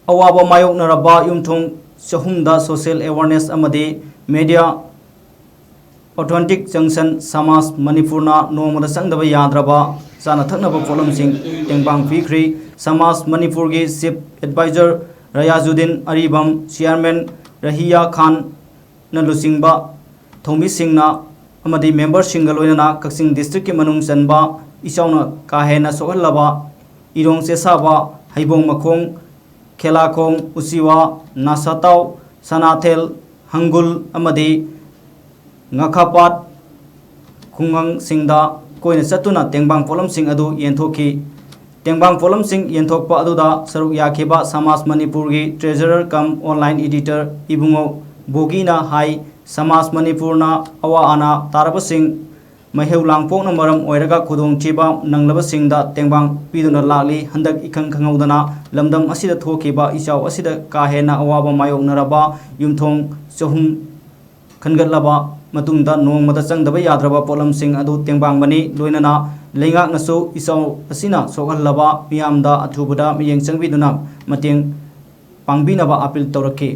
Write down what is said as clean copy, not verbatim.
अवाब मायोक्नरबा युमथों चहुमदा सोशल अवेयरनेस अमदी मीडिया ऑथेंटिक जंक्शन समाज मणिपुरना नोमदा संगदब याद्रबा चाना थकनब पोलमसिंग तेंबांग पीख्री समाज मणिपुर की chief adviser Riyazuddin Aribam chairman Rahiya Khan नलुसिंगबा थोमी सिंगना अमदी मेंबर सिंगल लोइना कक्सिंग डिस्ट्रिक्ट के मनुंग चनबा इचाउना काहेना सोहलबा इरोंग सेसाबा हैबोंग मखोंग खेलाखोंग उसिवा नासाताव सनाथेल हंगुल अमदी ngakhapat khungang singda koina chatuna tengbang polam sing adu yenthokhi tengbang polam sing yenthokpa aduda saruk yakhiba samaj manipur gi treasurer kam online editor ibungo bogina hai samaj manipur na awa ana taraba sing maheu langpok na maram oiraga khudong chiba nanglaba singda tengbang piduna lali handak ikhang khangaudana lamdam asida thokiba ichau asida kahena awaba mayok naraba yumthong chahum khangatlaba मतुंगदा नोंगमदा चंगदबा याद्रबा पोलम सिंग अदु तेंबांग बनी लोइनना लेंगाक नसु इसाउ असिना सोगहलबा मियामदा अथुबदा मियेंग चंगबिदुना मतेंग पांगबिनबा अपील तौरखि।